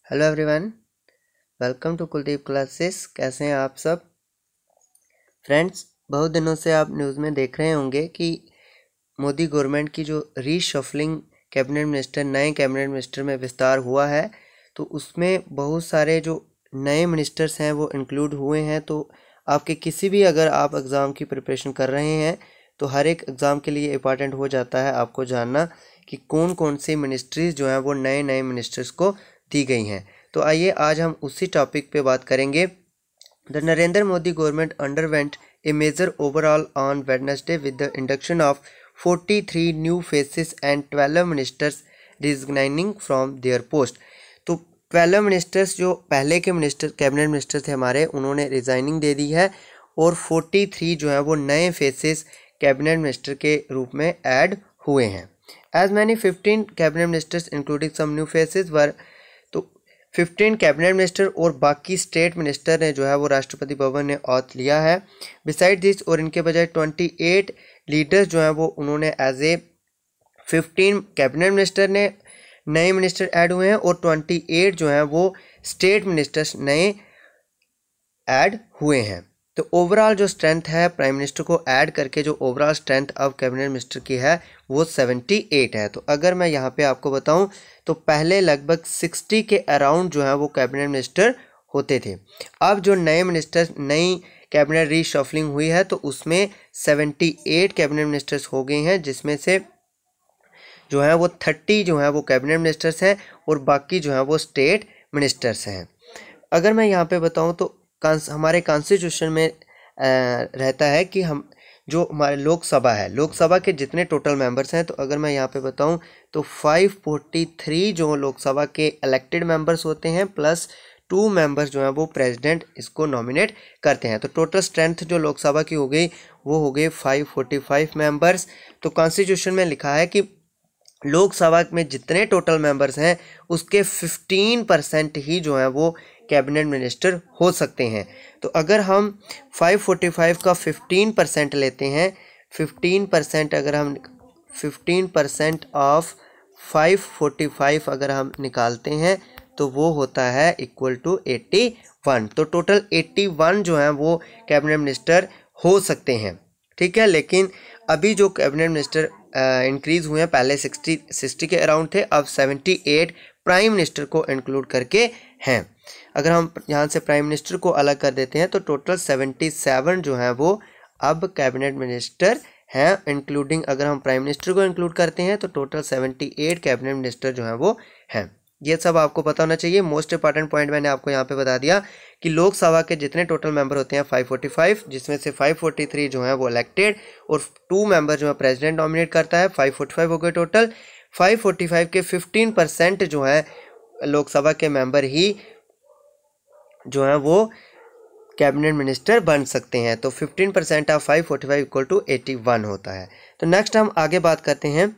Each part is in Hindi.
Hello everyone, welcome to Kuldeep classes. कैसे हैं आप सब फ्रेंड्स? बहुत दिनों से आप न्यूज़ में देख रहे होंगे कि मोदी गवर्नमेंट की जो रीशफलिंग कैबिनेट मिनिस्टर, नए कैबिनेट मिनिस्टर में विस्तार हुआ है, तो उसमें बहुत सारे जो नए मिनिस्टर्स हैं वो इंक्लूड हुए हैं। तो आपके किसी भी अगर आप एग्ज़ाम की प्रिपरेशन कर रहे हैं तो हर एक एग्ज़ाम के लिए इम्पॉर्टेंट हो जाता है आपको जानना कि कौन कौन सी मिनिस्ट्रीज़ जो हैं वो नए नए मिनिस्टर्स को दी गई हैं। तो आइए आज हम उसी टॉपिक पे बात करेंगे। The Narendra Modi government underwent a major overhaul on Wednesday with the induction of 43 new faces and 12 ministers resigning from their post. तो 12 मिनिस्टर्स जो पहले के मिनिस्टर कैबिनेट मिनिस्टर थे हमारे, उन्होंने रिजाइनिंग दे दी है और 43 जो है वो नए फेसेस कैबिनेट मिनिस्टर के रूप में ऐड हुए हैं। As many 15 cabinet ministers including some new faces were, तो 15 कैबिनेट मिनिस्टर और बाकी स्टेट मिनिस्टर ने जो है वो राष्ट्रपति भवन ने ऑथ लिया है। बिसाइड दिस, और इनके बजाय 28 लीडर्स जो हैं वो उन्होंने एज ए 15 कैबिनेट मिनिस्टर ने नए मिनिस्टर ऐड हुए हैं और 28 जो हैं वो स्टेट मिनिस्टर्स नए ऐड हुए हैं। तो ओवरऑल जो स्ट्रेंथ है प्राइम मिनिस्टर को ऐड करके, जो ओवरऑल स्ट्रेंथ अब कैबिनेट मिनिस्टर की है वो 78 है। तो अगर मैं यहाँ पे आपको बताऊं तो पहले लगभग 60 के अराउंड जो है वो कैबिनेट मिनिस्टर होते थे। अब जो नए मिनिस्टर, नई कैबिनेट रीशफलिंग हुई है तो उसमें 78 कैबिनेट मिनिस्टर्स हो गए हैं, जिसमें से जो है वो 30 जो है वो कैबिनेट मिनिस्टर्स हैं और बाकी जो है वो स्टेट मिनिस्टर्स हैं। अगर मैं यहाँ पे बताऊँ तो हमारे कॉन्स्टिट्यूशन में रहता है कि हम जो हमारे लोकसभा है, लोकसभा के जितने टोटल मेंबर्स हैं, तो अगर मैं यहाँ पे बताऊँ तो 543 जो लोकसभा के इलेक्टेड मेंबर्स होते हैं, प्लस 2 मेंबर्स जो हैं वो प्रेसिडेंट इसको नॉमिनेट करते हैं। तो टोटल स्ट्रेंथ जो लोकसभा की हो गई वो हो गई 545 मेंबर्स। तो कॉन्स्टिट्यूशन में लिखा है कि लोकसभा में जितने टोटल मेंबर्स हैं उसके 15% ही जो है वो कैबिनेट मिनिस्टर हो सकते हैं। तो अगर हम 545 का 15% लेते हैं, 15% अगर हम 15% ऑफ 545 अगर हम निकालते हैं तो वो होता है इक्वल टू 81। तो टोटल 81 जो है वो कैबिनेट मिनिस्टर हो सकते हैं, ठीक है। लेकिन अभी जो कैबिनेट मिनिस्टर इंक्रीज हुए हैं, पहले 60 के अराउंड थे, अब 78 प्राइम मिनिस्टर को इंक्लूड करके हैं। अगर हम यहाँ से प्राइम मिनिस्टर को अलग कर देते हैं तो टोटल 77 जो है वो अब कैबिनेट मिनिस्टर हैं, इंक्लूडिंग अगर हम प्राइम मिनिस्टर को इंक्लूड करते हैं तो टोटल 78 कैबिनेट मिनिस्टर जो हैं वो हैं। ये सब आपको पता होना चाहिए। मोस्ट इंपॉर्टेंट पॉइंट मैंने आपको यहाँ पे बता दिया कि लोकसभा के जितने टोटल मेंबर होते हैं 545, जिसमें से 543 जो हैं वो इलेक्टेड और 2 मेंबर जो है प्रेसिडेंट नॉमिनेट करता है। 545 हो गए टोटल। 545 के 15% जो है लोकसभा के मेंबर ही जो है वो कैबिनेट मिनिस्टर बन सकते हैं। तो 15% ऑफ 545 इक्वल टू 81 होता है। तो नेक्स्ट हम आगे बात करते हैं।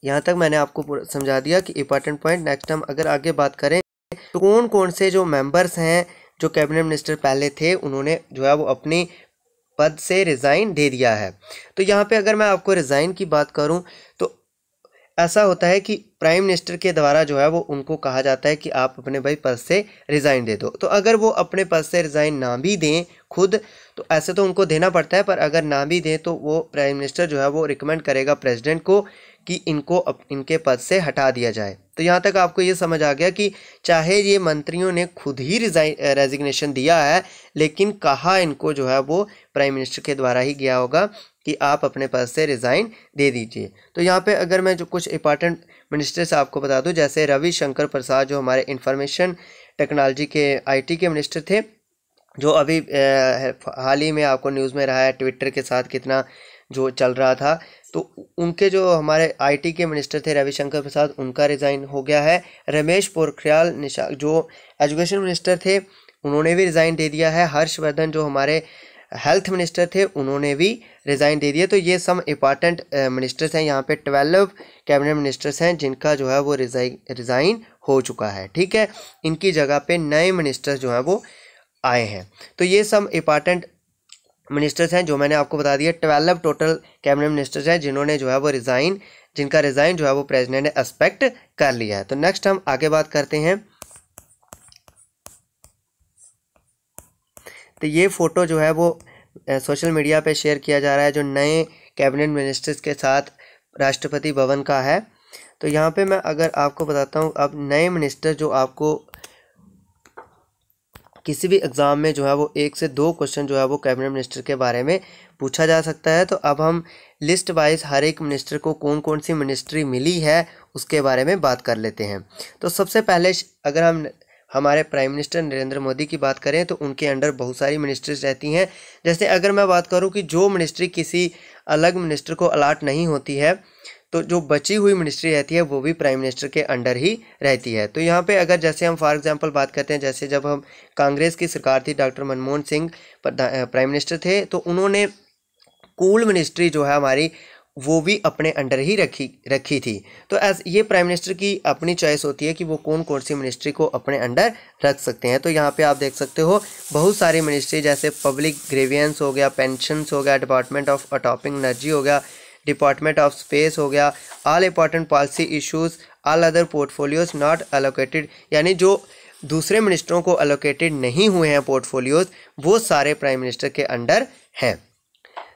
यहाँ तक मैंने आपको समझा दिया कि इंपॉर्टेंट पॉइंट। नेक्स्ट हम अगर आगे बात करें तो कौन कौन से जो मेंबर्स हैं जो कैबिनेट मिनिस्टर पहले थे उन्होंने जो है वो अपनी पद से रिज़ाइन दे दिया है। तो यहाँ पे अगर मैं आपको रिज़ाइन की बात करूँ तो ऐसा होता है कि प्राइम मिनिस्टर के द्वारा जो है वो उनको कहा जाता है कि आप अपने भाई पद से रिज़ाइन दे दो। तो अगर वो अपने पद से रिज़ाइन ना भी दें खुद, तो ऐसे तो उनको देना पड़ता है, पर अगर ना भी दें तो वो प्राइम मिनिस्टर जो है वो रिकमेंड करेगा प्रेसिडेंट को कि इनको इनके पद से हटा दिया जाए। तो यहाँ तक आपको ये समझ आ गया कि चाहे ये मंत्रियों ने खुद ही रेजिग्नेशन दिया है, लेकिन कहा इनको जो है वो प्राइम मिनिस्टर के द्वारा ही गया होगा कि आप अपने पद से रिज़ाइन दे दीजिए। तो यहाँ पे अगर मैं जो कुछ इंपॉर्टेंट मिनिस्टर्स आपको बता दूं, जैसे रविशंकर प्रसाद जो हमारे इंफॉर्मेशन टेक्नोलॉजी के IT के मिनिस्टर थे, जो अभी हाल ही में आपको न्यूज़ में रहा है ट्विटर के साथ कितना जो चल रहा था। तो उनके जो हमारे IT के मिनिस्टर थे रविशंकर प्रसाद, उनका रिज़ाइन हो गया है। रमेश पोखरियाल निशंक जो एजुकेशन मिनिस्टर थे उन्होंने भी रिज़ाइन दे दिया है। हर्षवर्धन जो हमारे हेल्थ मिनिस्टर थे उन्होंने भी रिज़ाइन दे दिया। तो ये सब इंपॉर्टेंट मिनिस्टर्स हैं। यहाँ पे 12 कैबिनेट मिनिस्टर्स हैं जिनका जो है वो रिज़ाइन हो चुका है, ठीक है। इनकी जगह पे नए मिनिस्टर्स जो हैं वो आए हैं। तो ये सब इंपॉर्टेंट मिनिस्टर्स हैं जो मैंने आपको बता दिया। 12 टोटल कैबिनेट मिनिस्टर्स हैं जिन्होंने जो है वो जिनका रिज़ाइन जो है वो प्रेसिडेंट ने एक्सपेक्ट कर लिया है। तो नेक्स्ट हम आगे बात करते हैं। तो ये फ़ोटो जो है वो सोशल मीडिया पे शेयर किया जा रहा है, जो नए कैबिनेट मिनिस्टर्स के साथ राष्ट्रपति भवन का है। तो यहाँ पे मैं अगर आपको बताता हूँ, अब नए मिनिस्टर जो आपको किसी भी एग्ज़ाम में जो है वो 1 से 2 क्वेश्चन जो है वो कैबिनेट मिनिस्टर के बारे में पूछा जा सकता है। तो अब हम लिस्ट वाइज हर एक मिनिस्टर को कौन कौन सी मिनिस्ट्री मिली है उसके बारे में बात कर लेते हैं। तो सबसे पहले अगर हम हमारे प्राइम मिनिस्टर नरेंद्र मोदी की बात करें तो उनके अंडर बहुत सारी मिनिस्ट्रीज रहती हैं। जैसे अगर मैं बात करूं कि जो मिनिस्ट्री किसी अलग मिनिस्टर को अलाट नहीं होती है, तो जो बची हुई मिनिस्ट्री रहती है वो भी प्राइम मिनिस्टर के अंडर ही रहती है। तो यहाँ पे अगर जैसे हम फॉर एग्जांपल बात करते हैं, जैसे जब हम कांग्रेस की सरकार थी, doctor Manmohan Singh prime minister थे, तो उन्होंने कूल मिनिस्ट्री जो है हमारी वो भी अपने अंडर ही रखी थी। तो एज ये प्राइम मिनिस्टर की अपनी चॉइस होती है कि वो कौन कौन सी मिनिस्ट्री को अपने अंडर रख सकते हैं। तो यहाँ पे आप देख सकते हो बहुत सारी मिनिस्ट्री, जैसे पब्लिक ग्रेवियंस हो गया, पेंशंस हो गया, डिपार्टमेंट ऑफ अटॉपिंग एनर्जी हो गया, डिपार्टमेंट ऑफ स्पेस हो गया, all important policy issues, all other portfolios not allocated, यानी जो दूसरे मिनिस्टरों को एलोकेटेड नहीं हुए हैं पोर्टफोलियोज, वो सारे प्राइम मिनिस्टर के अंडर हैं।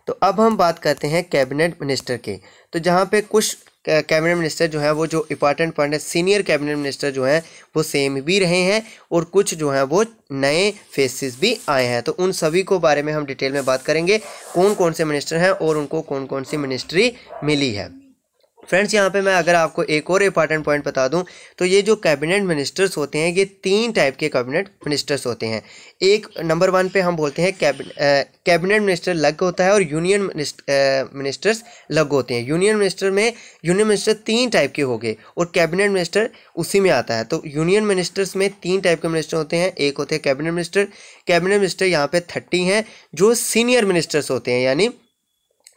तो अब हम बात करते हैं कैबिनेट मिनिस्टर के। तो जहाँ पे कुछ कैबिनेट मिनिस्टर जो है वो जो इंपॉर्टेंट पॉइंट है, सीनियर कैबिनेट मिनिस्टर जो हैं वो सेम भी रहे हैं और कुछ जो हैं वो नए फेसेस भी आए हैं। तो उन सभी को बारे में हम डिटेल में बात करेंगे, कौन कौन से मिनिस्टर हैं और उनको कौन कौन सी मिनिस्ट्री मिली है। फ्रेंड्स, यहाँ पे मैं अगर आपको एक और इंपॉर्टेंट पॉइंट बता दूं, तो ये जो कैबिनेट मिनिस्टर्स होते हैं ये 3 टाइप के कैबिनेट मिनिस्टर्स होते हैं। एक नंबर 1 पे हम बोलते हैं कैबिनेट मिनिस्टर अलग होता है और यूनियन मिनिस्टर्स अलग होते हैं। यूनियन मिनिस्टर 3 टाइप के हो गए और कैबिनेट मिनिस्टर उसी में आता है। तो यूनियन मिनिस्टर्स में 3 टाइप के मिनिस्टर होते हैं। एक होते हैं कैबिनेट मिनिस्टर यहाँ पे 30 हैं जो सीनियर मिनिस्टर्स होते हैं, यानी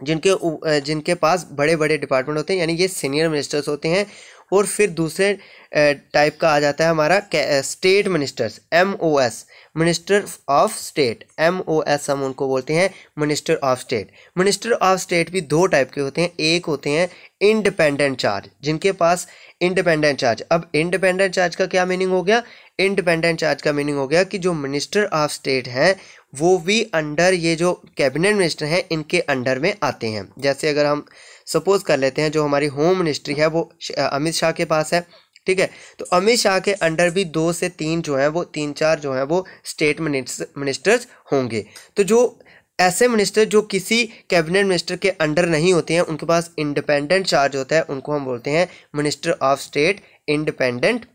जिनके पास बड़े बड़े डिपार्टमेंट होते हैं, यानी ये सीनियर मिनिस्टर्स होते हैं। और फिर दूसरे टाइप का आ जाता है हमारा state ministers, MOS, minister of state, MOS हम उनको बोलते हैं, minister of state. Minister of state भी 2 टाइप के होते हैं। एक होते हैं इंडिपेंडेंट चार्ज, जिनके पास इंडिपेंडेंट चार्ज। अब इंडिपेंडेंट चार्ज का क्या मीनिंग हो गया? इंडिपेंडेंट चार्ज का मीनिंग हो गया कि जो मिनिस्टर ऑफ स्टेट हैं वो भी अंडर ये जो कैबिनेट मिनिस्टर हैं इनके अंडर में आते हैं। जैसे अगर हम सपोज कर लेते हैं जो हमारी होम मिनिस्ट्री है वो अमित शाह के पास है, ठीक है, तो अमित शाह के अंडर भी 2 से 3 जो हैं वो 3-4 जो हैं वो स्टेट मिनिस्टर्स होंगे। तो जो ऐसे मिनिस्टर जो किसी कैबिनेट मिनिस्टर के अंडर नहीं होते हैं, उनके पास इंडिपेंडेंट चार्ज होता है, उनको हम बोलते हैं minister of state, independent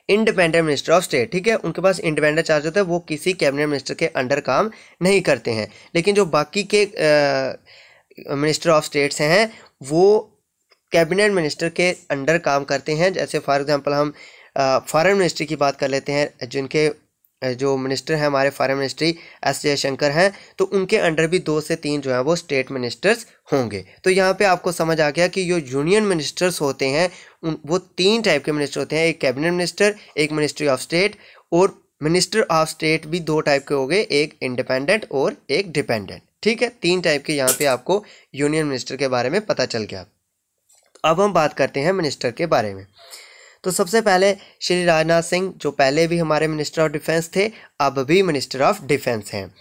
minister of state. ठीक है, उनके पास इंडिपेंडेंट चार्ज होता है, वो किसी कैबिनेट मिनिस्टर के अंडर काम नहीं करते हैं। लेकिन जो बाकी के मिनिस्टर ऑफ स्टेट्स हैं वो कैबिनेट मिनिस्टर के अंडर काम करते हैं। जैसे फॉर एग्जांपल हम फॉरेन मिनिस्ट्री की बात कर लेते हैं, जिनके जो मिनिस्टर हैं हमारे फॉरेन मिनिस्ट्री एस जयशंकर हैं, तो उनके अंडर भी 2 से 3 जो हैं वो स्टेट मिनिस्टर्स होंगे। तो यहाँ पे आपको समझ आ गया कि जो यूनियन मिनिस्टर्स होते हैं वो 3 टाइप के मिनिस्टर होते हैं, एक कैबिनेट मिनिस्टर, एक मिनिस्ट्री ऑफ स्टेट, और मिनिस्टर ऑफ स्टेट भी 2 टाइप के हो गए, एक इंडिपेंडेंट और एक डिपेंडेंट। ठीक है, 3 टाइप के यहाँ पे आपको यूनियन मिनिस्टर के बारे में पता चल गया। अब हम बात करते हैं मिनिस्टर के बारे में। तो सबसे पहले श्री राजनाथ सिंह, जो पहले भी हमारे मिनिस्टर ऑफ डिफेंस थे, अब भी मिनिस्टर ऑफ डिफेंस हैं।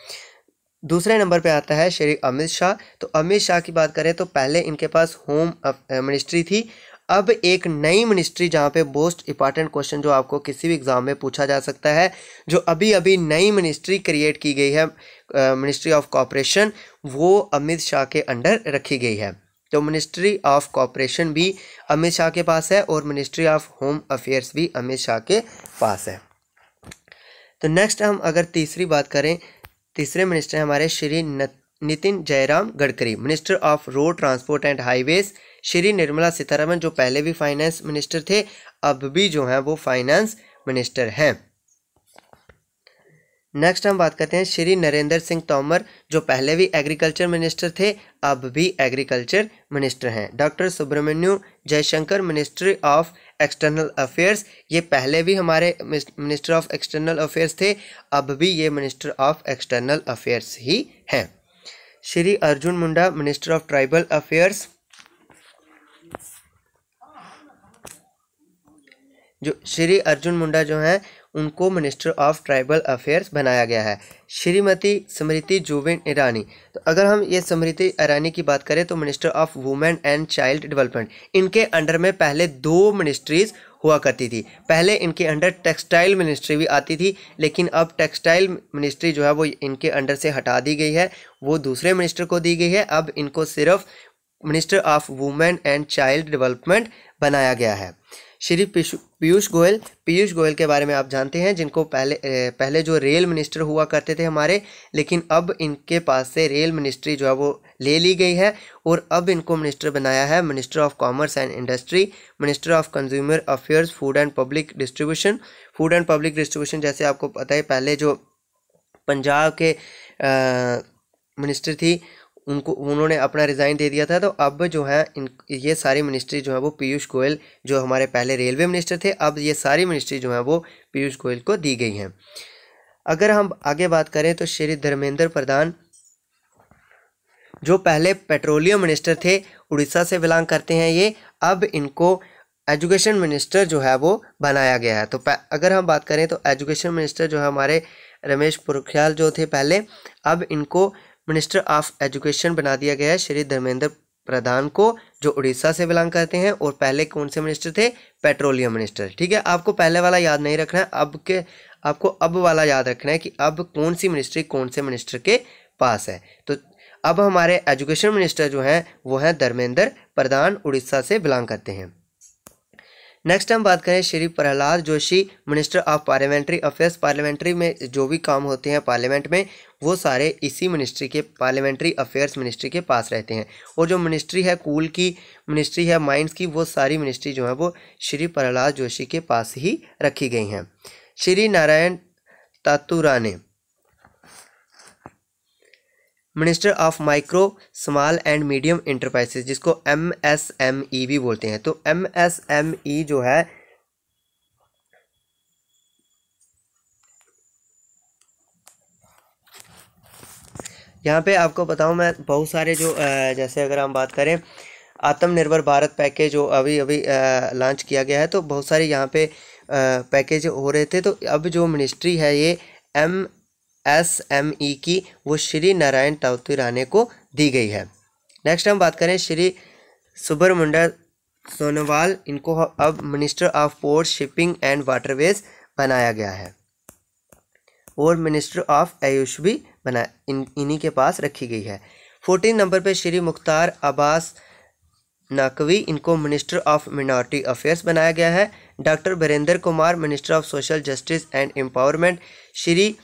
दूसरे नंबर पे आता है श्री अमित शाह। तो अमित शाह की बात करें तो पहले इनके पास होम मिनिस्ट्री थी, अब एक नई मिनिस्ट्री, जहाँ पे मोस्ट इंपॉर्टेंट क्वेश्चन जो आपको किसी भी एग्जाम में पूछा जा सकता है, जो अभी अभी नई मिनिस्ट्री क्रिएट की गई है, मिनिस्ट्री ऑफ कॉपरेशन, वो अमित शाह के अंडर रखी गई है। तो मिनिस्ट्री ऑफ कॉपरेशन भी अमित शाह के पास है और मिनिस्ट्री ऑफ होम अफेयर्स भी अमित शाह के पास है। तो नेक्स्ट हम अगर तीसरी बात करें, तीसरे मिनिस्टर हैं हमारे Shri Nitin Jairam Gadkari, minister of road transport and highways. Shri Nirmala Sitharaman, जो पहले भी फाइनेंस मिनिस्टर थे, अब भी जो हैं वो फाइनेंस मिनिस्टर हैं। नेक्स्ट हम बात करते हैं श्री नरेंद्र सिंह तोमर, जो पहले भी एग्रीकल्चर मिनिस्टर थे, अब भी एग्रीकल्चर मिनिस्टर हैं। Doctor Subrahmanyam Jaishankar, ministry of external affairs, ये पहले भी हमारे मिनिस्टर ऑफ एक्सटर्नल अफेयर्स थे, अब भी ये मिनिस्टर ऑफ एक्सटर्नल अफेयर्स ही हैं। Shri Arjun Munda, minister of tribal affairs, जो श्री अर्जुन मुंडा जो हैं उनको मिनिस्टर ऑफ ट्राइबल अफेयर्स बनाया गया है। श्रीमती स्मृति जुबिन ईरानी, तो अगर हम ये स्मृति ईरानी की बात करें तो minister of women and child development, इनके अंडर में पहले 2 मिनिस्ट्रीज हुआ करती थी। पहले इनके अंडर टेक्सटाइल मिनिस्ट्री भी आती थी, लेकिन अब टेक्सटाइल मिनिस्ट्री जो है वो इनके अंडर से हटा दी गई है, वो दूसरे मिनिस्टर को दी गई है। अब इनको सिर्फ minister of women and child development बनाया गया है। श्री पीयूष गोयल के बारे में आप जानते हैं, जिनको पहले जो रेल मिनिस्टर हुआ करते थे हमारे, लेकिन अब इनके पास से रेल मिनिस्ट्री जो है वो ले ली गई है और अब इनको मिनिस्टर बनाया है minister of commerce and industry, minister of consumer affairs, food and public distribution. जैसे आपको पता है पहले जो पंजाब के मिनिस्टर थी उन्होंने अपना रिज़ाइन दे दिया था, तो अब जो है ये सारी मिनिस्ट्री जो है वो पीयूष गोयल, जो हमारे पहले रेलवे मिनिस्टर थे, अब ये सारी मिनिस्ट्री जो है वो पीयूष गोयल को दी गई हैं। अगर हम आगे बात करें तो श्री धर्मेंद्र प्रधान, जो पहले पेट्रोलियम मिनिस्टर थे, उड़ीसा से बिलोंग करते हैं ये, अब इनको एजुकेशन मिनिस्टर जो है वो बनाया गया है। तो अगर हम बात करें तो एजुकेशन मिनिस्टर जो है हमारे रमेश पोखरियाल जो थे पहले, अब इनको मिनिस्टर ऑफ एजुकेशन बना दिया गया है श्री धर्मेंद्र प्रधान को, जो उड़ीसा से बिलोंग करते हैं। और पहले कौन से मिनिस्टर थे? Petroleum minister. ठीक है, आपको पहले वाला याद नहीं रखना है, आपको अब वाला याद रखना है कि अब कौन सी मिनिस्ट्री कौन से मिनिस्टर के पास है। तो अब हमारे एजुकेशन मिनिस्टर जो हैं वो हैं धर्मेंद्र प्रधान, उड़ीसा से बिलोंग करते हैं। नेक्स्ट हम बात करें Shri Prahlad Joshi, minister of parliamentary affairs. Parliamentary में जो भी काम होते हैं पार्लियामेंट में, वो सारे इसी मिनिस्ट्री के, पार्लियामेंट्री अफेयर्स मिनिस्ट्री के पास रहते हैं। और जो मिनिस्ट्री है कूल की, मिनिस्ट्री है माइंस की, वो सारी मिनिस्ट्री जो है वो श्री प्रहलाद जोशी के पास ही रखी गई हैं। Shri Narayan Tatu Rane, minister of micro small and medium enterprises, जिसको MSME भी बोलते हैं। तो MSME जो है यहाँ पे आपको बताऊँ मैं, बहुत सारे जो जैसे अगर हम बात करें आत्मनिर्भर भारत पैकेज जो अभी लॉन्च किया गया है, तो बहुत सारे यहाँ पे पैकेज हो रहे थे। तो अब जो मिनिस्ट्री है ये MSME की, वो श्री नारायण तातुराने को दी गई है। नेक्स्ट हम बात करें श्री सुब्रमण्यम सोनोवाल, इनको अब minister of port, shipping and waterways बनाया गया है। और मिनिस्टर ऑफ आयुष भी इन्हीं के पास रखी गई है। 14 नंबर पे श्री मुख्तार अब्बास नकवी, इनको मिनिस्टर ऑफ मिनॉरिटी अफेयर्स बनाया गया है। Doctor Virendra Kumar, minister of social justice and empowerment. Shri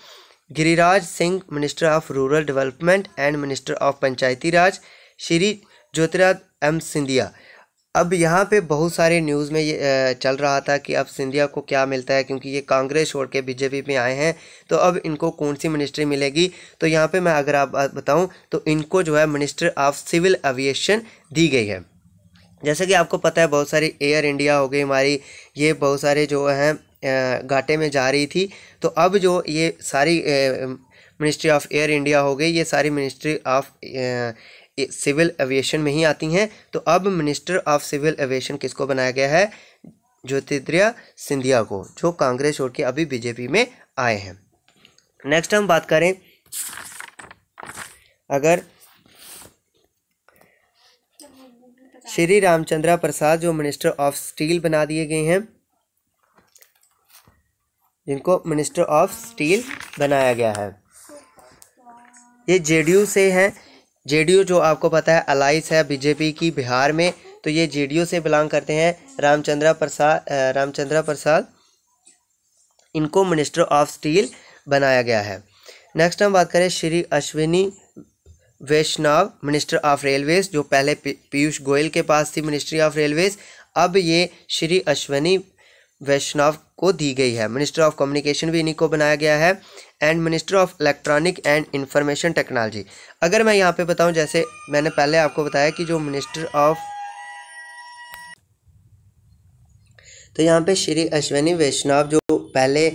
Giriraj Singh, minister of rural development and minister of panchayati raj. Shri Jyotiraditya M Scindia, अब यहाँ पे बहुत सारे न्यूज़ में ये चल रहा था कि अब सिंधिया को क्या मिलता है, क्योंकि ये कांग्रेस छोड़ के बीजेपी में आए हैं, तो अब इनको कौन सी मिनिस्ट्री मिलेगी। तो यहाँ पे मैं अगर आप बताऊँ तो इनको जो है मिनिस्टर ऑफ सिविल एविएशन दी गई है। जैसे कि आपको पता है बहुत सारी एयर इंडिया हो गई हमारी, ये बहुत सारे जो हैं घाटे में जा रही थी, तो अब जो ये सारी मिनिस्ट्री ऑफ एयर इंडिया हो गई, ये सारी मिनिस्ट्री ऑफ सिविल एविएशन में ही आती हैं। तो अब मिनिस्टर ऑफ सिविल एविएशन किसको बनाया गया है? ज्योतिरादित्य सिंधिया को, जो कांग्रेस छोड़ के अभी बीजेपी में आए हैं। नेक्स्ट हम बात करें अगर श्री रामचंद्र प्रसाद, जो मिनिस्टर ऑफ स्टील बना दिए गए हैं, जिनको मिनिस्टर ऑफ स्टील बनाया गया है। ये जेडीयू से हैं। जेडीयू जो आपको पता है अलाइंस है बीजेपी की बिहार में, तो ये जेडीयू से बिलोंग करते हैं। रामचंद्र प्रसाद इनको मिनिस्टर ऑफ स्टील बनाया गया है। नेक्स्ट हम बात करें श्री अश्विनी वैष्णव, मिनिस्टर ऑफ रेलवेज, जो पहले पीयूष गोयल के पास थी मिनिस्ट्री ऑफ रेलवेज, अब ये श्री अश्विनी वैष्णव को दी गई है। मिनिस्टर ऑफ कम्युनिकेशन भी इन्हीं को बनाया गया है। And minister of electronic and information technology, अगर मैं यहाँ पे बताऊँ, जैसे मैंने पहले आपको बताया कि जो मिनिस्टर ऑफ, तो यहाँ पे श्री अश्विनी वैष्णव जो पहले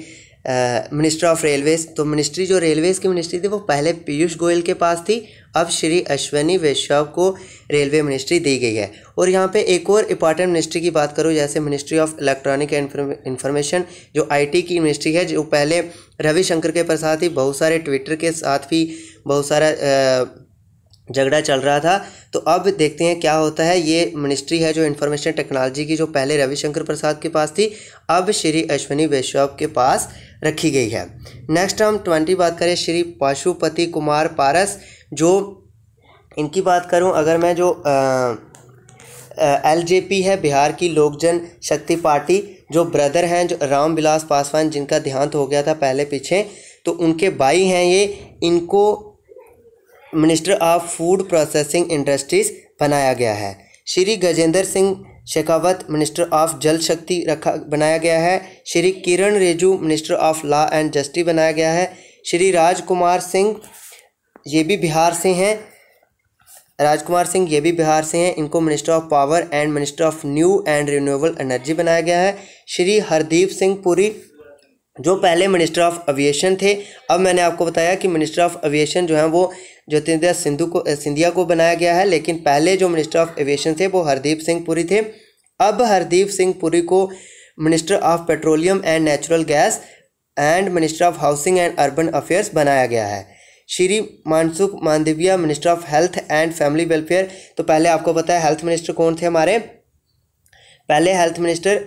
मिनिस्टर ऑफ रेलवेज, तो मिनिस्ट्री जो रेलवेज़ की मिनिस्ट्री थी वो पहले पीयूष गोयल के पास थी, अब श्री अश्विनी वैष्णव को रेलवे मिनिस्ट्री दी गई है। और यहाँ पे एक और इंपॉर्टेंट मिनिस्ट्री की बात करूँ, जैसे ministry of electronic and information जो आईटी की मिनिस्ट्री है, जो पहले रविशंकर के प्रसाद थी, बहुत सारे ट्विटर के साथ भी बहुत सारा झगड़ा चल रहा था। तो अब देखते हैं क्या होता है। ये मिनिस्ट्री है जो इंफॉर्मेशन टेक्नोलॉजी की, जो पहले रविशंकर प्रसाद के पास थी, अब श्री अश्विनी वैष्णव के पास रखी गई है। नेक्स्ट हम 20 बात करें, श्री पशुपति कुमार पारस, जो इनकी बात करूं अगर मैं, जो एलजेपी है, बिहार की लोक जन शक्ति पार्टी, जो ब्रदर हैं जो रामविलास पासवान, जिनका देहांत हो गया था पहले पीछे, तो उनके भाई हैं ये, इनको minister of food processing industries बनाया गया है। श्री गजेंद्र सिंह शेखावत मिनिस्टर ऑफ जल शक्ति बनाया गया है। Shri Kiren Rijiju minister of law and justice बनाया गया है। श्री राजकुमार सिंह, ये भी बिहार से हैं, इनको minister of power and minister of new and renewable energy बनाया गया है। श्री हरदीप सिंह पुरी, जो पहले मिनिस्टर ऑफ एविएशन थे, अब मैंने आपको बताया कि मिनिस्टर ऑफ एविएशन जो है वो ज्योतिरादित्य सिंधिया को बनाया गया है, लेकिन पहले जो मिनिस्टर ऑफ एविएशन थे वो हरदीप सिंह पुरी थे। अब हरदीप सिंह पुरी को minister of petroleum and natural gas and minister of housing and urban affairs बनाया गया है। Shri Mansukh Mandaviya minister of health and family welfare, तो पहले आपको पता है हेल्थ मिनिस्टर कौन थे हमारे, पहले हेल्थ मिनिस्टर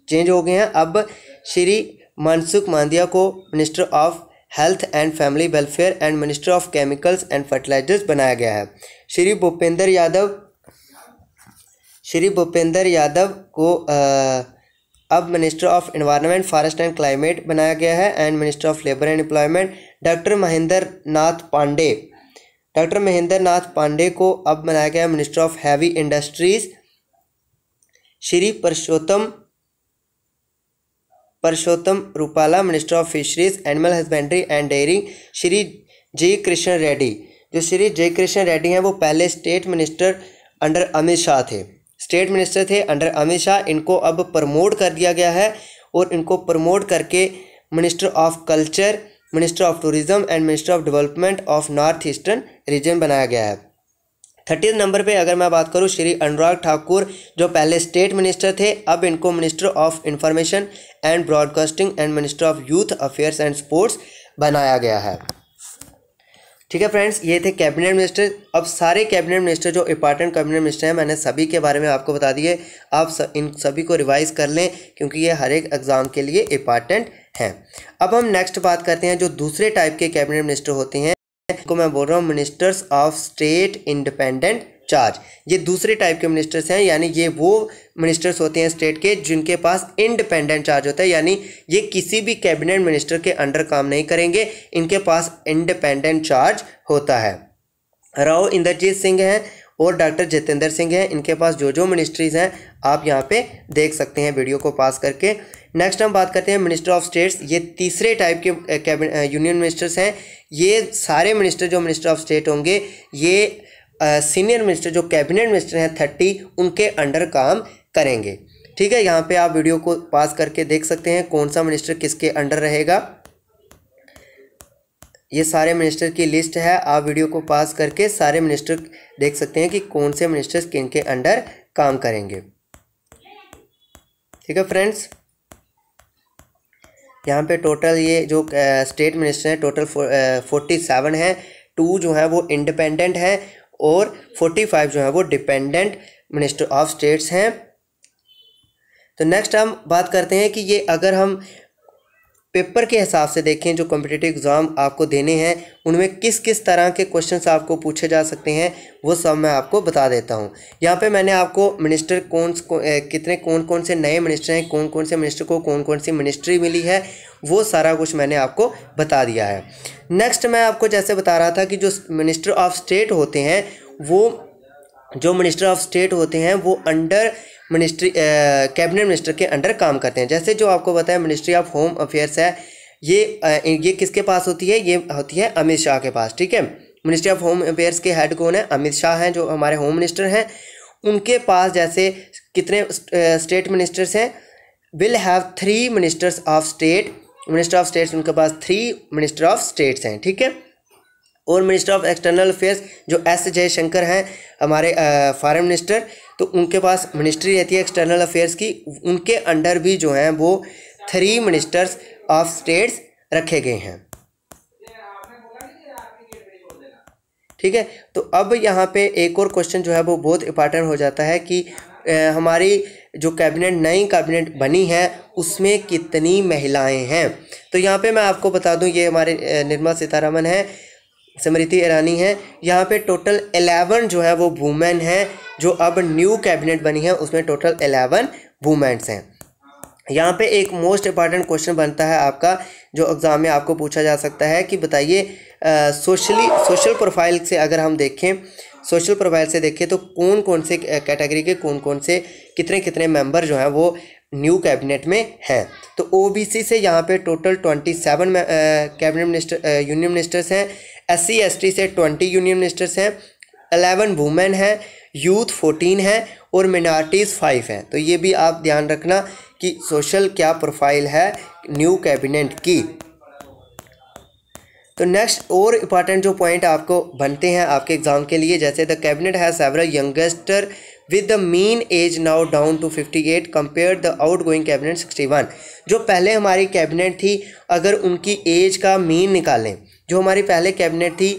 चेंज हो गए हैं, अब श्री मनसुख मांडविया को minister of health and family welfare and minister of chemicals and fertilizers बनाया गया है। श्री भूपेंद्र यादव को अब minister of environment, forest and climate बनाया गया है and minister of labour and employment. Doctor Mahendra Nath Pandey को अब बनाया गया minister of heavy industries. Shri Parshottam Rupala minister of fisheries, animal husbandry and dairying. Shri G Krishna Reddy, जो श्री जय कृष्ण रेड्डी हैं वो पहले state minister under Amit Shah थे, इनको अब प्रमोट कर दिया गया है और इनको प्रमोट करके minister of culture, minister of tourism and minister of development of north eastern region बनाया गया है। 30 नंबर पे अगर मैं बात करूँ, श्री अनुराग ठाकुर, जो पहले स्टेट मिनिस्टर थे, अब इनको minister of information and broadcasting and minister of youth affairs and sports बनाया गया है। ठीक है फ्रेंड्स, ये थे कैबिनेट मिनिस्टर। अब सारे कैबिनेट मिनिस्टर जो इंपॉर्टेंट कैबिनेट मिनिस्टर हैं, मैंने सभी के बारे में आपको बता दिए। आप इन सभी को रिवाइज कर लें क्योंकि ये हर एक एग्जाम के लिए इंपॉर्टेंट हैं। अब हम नेक्स्ट बात करते हैं, जो दूसरे टाइप के कैबिनेट मिनिस्टर होते हैं, को मैं बोल रहा हूँ ministers of state independent charge. ये दूसरे टाइप के मिनिस्टर्स हैं, यानी ये वो मिनिस्टर्स होते हैं स्टेट के जिनके पास इंडिपेंडेंट चार्ज होता है, यानी ये किसी भी कैबिनेट मिनिस्टर के अंडर काम नहीं करेंगे, इनके पास इंडिपेंडेंट चार्ज होता है। राव इंद्रजीत सिंह हैं और डॉक्टर जितेंद्र सिंह हैं, इनके पास जो जो मिनिस्ट्रीज़ हैं आप यहाँ पे देख सकते हैं वीडियो को पास करके। नेक्स्ट हम बात करते हैं मिनिस्टर ऑफ स्टेट्स। ये तीसरे टाइप के कैबिनेट यूनियन मिनिस्टर्स हैं। ये सारे मिनिस्टर जो मिनिस्टर ऑफ स्टेट होंगे, ये सीनियर मिनिस्टर जो कैबिनेट मिनिस्टर हैं 30, उनके अंडर काम करेंगे। ठीक है, यहाँ पे आप वीडियो को पास करके देख सकते हैं कौन सा मिनिस्टर किसके अंडर रहेगा। ये सारे मिनिस्टर की लिस्ट है, आप वीडियो को पास करके सारे मिनिस्टर देख सकते हैं कि कौन से मिनिस्टर्स किनके अंडर काम करेंगे। ठीक है फ्रेंड्स, यहाँ पे टोटल ये जो स्टेट मिनिस्टर हैं टोटल 47 हैं। 2 जो है वो इंडिपेंडेंट हैं और 45 जो है वो डिपेंडेंट मिनिस्टर ऑफ स्टेट्स हैं। तो नेक्स्ट हम बात करते हैं कि ये अगर हम पेपर के हिसाब से देखें, जो कॉम्पिटिटिव एग्ज़ाम आपको देने हैं उनमें किस किस तरह के क्वेश्चंस आपको पूछे जा सकते हैं, वो सब मैं आपको बता देता हूँ। यहाँ पे मैंने आपको मिनिस्टर कौन कौन से नए मिनिस्टर हैं, कौन कौन से मिनिस्टर को कौन कौन सी मिनिस्ट्री मिली है, वो सारा कुछ मैंने आपको बता दिया है। नेक्स्ट मैं आपको जैसे बता रहा था कि जो मिनिस्टर ऑफ स्टेट होते हैं वो अंडर मिनिस्ट्री कैबिनेट मिनिस्टर के अंडर काम करते हैं। जैसे जो आपको बताया मिनिस्ट्री ऑफ होम अफेयर्स है, ये किसके पास होती है, ये होती है अमित शाह के पास। ठीक है, मिनिस्ट्री ऑफ होम अफेयर्स के हेड कौन है, अमित शाह हैं, जो हमारे होम मिनिस्टर हैं। उनके पास जैसे कितने स्टेट मिनिस्टर्स हैं, will have 3 ministers of state minister of states उनके पास 3 मिनिस्टर ऑफ स्टेट्स हैं, ठीक है। और मिनिस्टर ऑफ एक्सटर्नल अफेयर्स जो एस जयशंकर हैं हमारे फॉरेन मिनिस्टर, तो उनके पास मिनिस्ट्री रहती है एक्सटर्नल अफेयर्स की, उनके अंडर भी जो हैं वो 3 मिनिस्टर्स ऑफ स्टेट्स रखे गए हैं, ठीक है। तो अब यहाँ पे एक और क्वेश्चन जो है वो बहुत इंपॉर्टेंट हो जाता है कि हमारी जो कैबिनेट नई कैबिनेट बनी है उसमें कितनी महिलाएं हैं। तो यहाँ पे मैं आपको बता दूं, ये हमारे निर्मला सीतारमण है, स्मृति ईरानी है, यहाँ पे टोटल 11 जो है वो वुमेन हैं। जो अब न्यू कैबिनेट बनी है उसमें टोटल 11 वुमेन्स हैं। यहाँ पे एक मोस्ट इम्पॉर्टेंट क्वेश्चन बनता है आपका, जो एग्ज़ाम में आपको पूछा जा सकता है कि बताइए सोशल प्रोफाइल से अगर हम देखें, सोशल प्रोफाइल से देखें तो कौन कौन से कैटेगरी के कौन कौन से कितने कितने मेंबर जो हैं वो न्यू कैबिनेट में हैं। तो ओबीसी से यहाँ पे total 27 cabinet minister union ministers हैं, SC ST से 20 यूनियन मिनिस्टर्स हैं, 11 वुमेन हैं, यूथ 14 हैं और मिनॉरिटीज़ 5 हैं। तो ये भी आप ध्यान रखना कि सोशल क्या प्रोफाइल है न्यू कैबिनेट की। तो नेक्स्ट और इम्पॉर्टेंट जो पॉइंट आपको बनते हैं आपके एग्जाम के लिए, जैसे the cabinet has several youngster with the mean age now down to 58 compare the outgoing cabinet 61। जो पहले हमारी कैबिनेट थी अगर उनकी एज का मीन निकालें, जो हमारी पहले कैबिनेट थी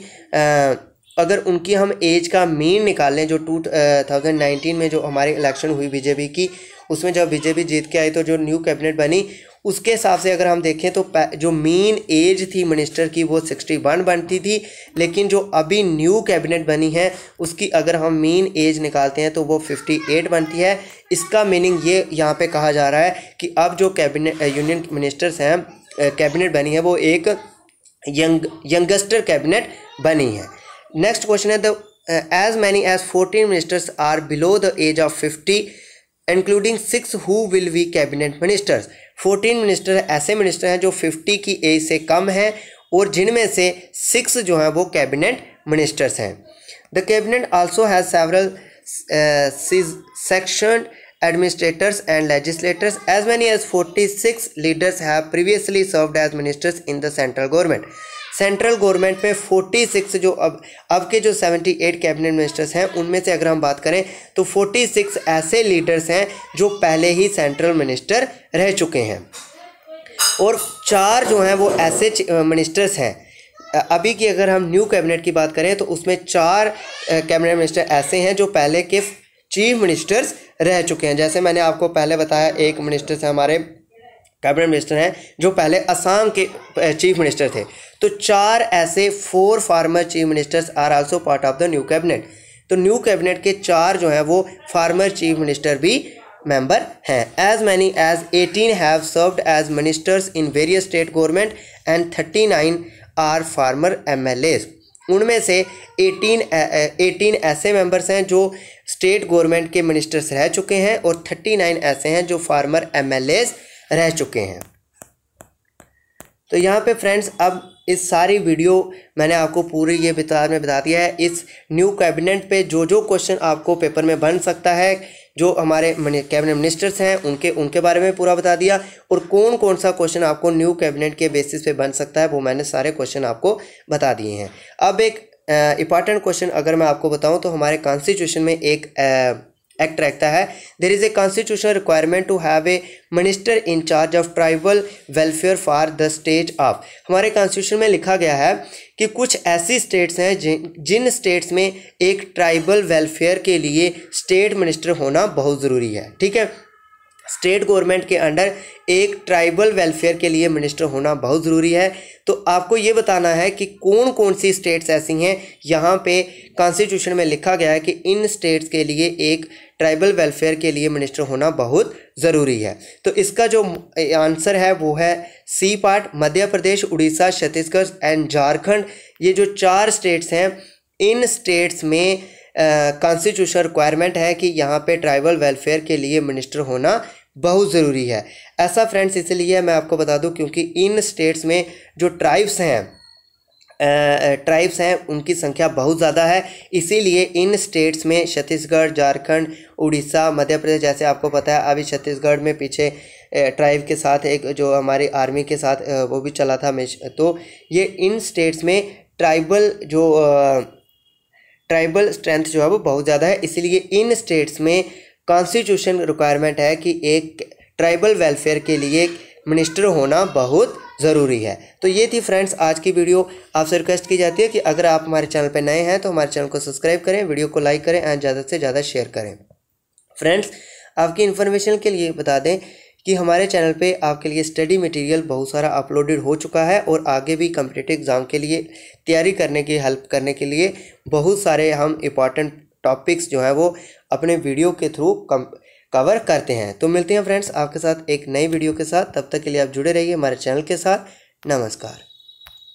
अगर उनकी हम एज का मीन निकालें, जो 2019 में जो हमारी इलेक्शन हुई बीजेपी की, उसमें जब बीजेपी जीत के आई तो जो न्यू कैबिनेट बनी उसके हिसाब से अगर हम देखें तो जो मीन एज थी मिनिस्टर की वो 61 बनती थी, लेकिन जो अभी न्यू कैबिनेट बनी है उसकी अगर हम मीन एज निकालते हैं तो वो 58 बनती है। इसका मीनिंग ये यहाँ पे कहा जा रहा है कि अब जो कैबिनेट यूनियन मिनिस्टर्स हैं, कैबिनेट बनी है वो एक यंगस्टर कैबिनेट बनी है। नेक्स्ट क्वेश्चन है, the as many as 14 ministers are below the age of 50 including 6 who will be cabinet ministers. 14 minister ऐसे मिनिस्टर हैं जो 50 की एज से कम हैं और जिनमें से 6 जो हैं वो कैबिनेट मिनिस्टर्स हैं। The cabinet also has several section administrators and legislators. As many as 46 leaders have previously served as ministers in the central government. Central government में 46 जो अब के जो 78 कैबिनेट मिनिस्टर्स हैं उनमें से अगर हम बात करें तो 46 ऐसे लीडर्स हैं जो पहले ही सेंट्रल मिनिस्टर रह चुके हैं और 4 जो हैं वो ऐसे मिनिस्टर्स हैं। अभी की अगर हम न्यू कैबिनेट की बात करें तो उसमें 4 कैबिनेट मिनिस्टर ऐसे हैं जो पहले के चीफ मिनिस्टर्स रह चुके हैं। जैसे मैंने आपको पहले बताया, एक मिनिस्टर से हमारे कैबिनेट मिनिस्टर हैं जो पहले असम के चीफ मिनिस्टर थे। तो 4 ऐसे 4 former chief ministers are also part of the new cabinet. तो न्यू कैबिनेट के 4 जो हैं वो फॉर्मर चीफ मिनिस्टर भी मेंबर हैं। As many as 18 have served as ministers in various state government and 39 are former MLAs। उनमें से 18 ऐसे मेंबर्स हैं जो स्टेट गवर्नमेंट के मिनिस्टर्स रह चुके हैं और 39 ऐसे हैं जो फार्मर MLAs रह चुके हैं। तो यहाँ पे फ्रेंड्स अब इस सारी वीडियो मैंने आपको पूरी ये विस्तार में बता दिया है। इस न्यू कैबिनेट पे जो जो क्वेश्चन आपको पेपर में बन सकता है, जो हमारे कैबिनेट मिनिस्टर्स हैं उनके बारे में पूरा बता दिया और कौन कौन सा क्वेश्चन आपको न्यू कैबिनेट के बेसिस पे बन सकता है वो मैंने सारे क्वेश्चन आपको बता दिए हैं। अब एक इंपॉर्टेंट क्वेश्चन अगर मैं आपको बताऊं तो हमारे कॉन्स्टिट्यूशन में एक एक्ट रहता है, there is a constitutional requirement to have a minister in charge of tribal welfare for the state of. हमारे कॉन्स्टिट्यूशन में लिखा गया है कि कुछ ऐसी स्टेट्स हैं जिन स्टेट्स में एक ट्राइबल वेलफेयर के लिए स्टेट मिनिस्टर होना बहुत ज़रूरी है। ठीक है, स्टेट गवर्नमेंट के अंडर एक ट्राइबल वेलफेयर के लिए मिनिस्टर होना बहुत ज़रूरी है। तो आपको ये बताना है कि कौन कौन सी स्टेट्स ऐसी हैं। यहाँ पे कॉन्स्टिट्यूशन में लिखा गया है कि इन स्टेट्स के लिए एक ट्राइबल वेलफेयर के लिए मिनिस्टर होना बहुत ज़रूरी है। तो इसका जो आंसर है वो है C part, Madhya Pradesh, Orissa, Chhattisgarh and Jharkhand. ये जो 4 स्टेट्स हैं, इन स्टेट्स में कॉन्स्टिट्यूशन रिक्वायरमेंट है कि यहाँ पे ट्राइबल वेलफेयर के लिए मिनिस्टर होना बहुत ज़रूरी है। ऐसा फ्रेंड्स इसलिए मैं आपको बता दूं क्योंकि इन स्टेट्स में जो ट्राइब्स हैं, ट्राइब्स हैं उनकी संख्या बहुत ज़्यादा है। इसीलिए इन स्टेट्स में छत्तीसगढ़, झारखंड, उड़ीसा, मध्य प्रदेश, जैसे आपको पता है अभी छत्तीसगढ़ में पीछे ट्राइब के साथ एक जो हमारी आर्मी के साथ वो भी चला था मैच, तो ये इन स्टेट्स में ट्राइबल स्ट्रेंथ जो है वो बहुत ज़्यादा है। इसीलिए इन स्टेट्स में कॉन्स्टिट्यूशन रिक्वायरमेंट है कि एक ट्राइबल वेलफेयर के लिए मिनिस्टर होना बहुत ज़रूरी है। तो ये थी फ्रेंड्स आज की वीडियो। आपसे रिक्वेस्ट की जाती है कि अगर आप हमारे चैनल पर नए हैं तो हमारे चैनल को सब्सक्राइब करें, वीडियो को लाइक करें एंड ज़्यादा से ज़्यादा शेयर करें। फ्रेंड्स आपकी इन्फॉर्मेशन के लिए बता दें कि हमारे चैनल पे आपके लिए स्टडी मटेरियल बहुत सारा अपलोडेड हो चुका है और आगे भी कॉम्पिटिटिव एग्ज़ाम के लिए तैयारी करने की हेल्प करने के लिए बहुत सारे हम इम्पॉर्टेंट टॉपिक्स जो है वो अपने वीडियो के थ्रू कवर करते हैं। तो मिलते हैं फ्रेंड्स आपके साथ एक नई वीडियो के साथ, तब तक के लिए आप जुड़े रहिए हमारे चैनल के साथ। नमस्कार।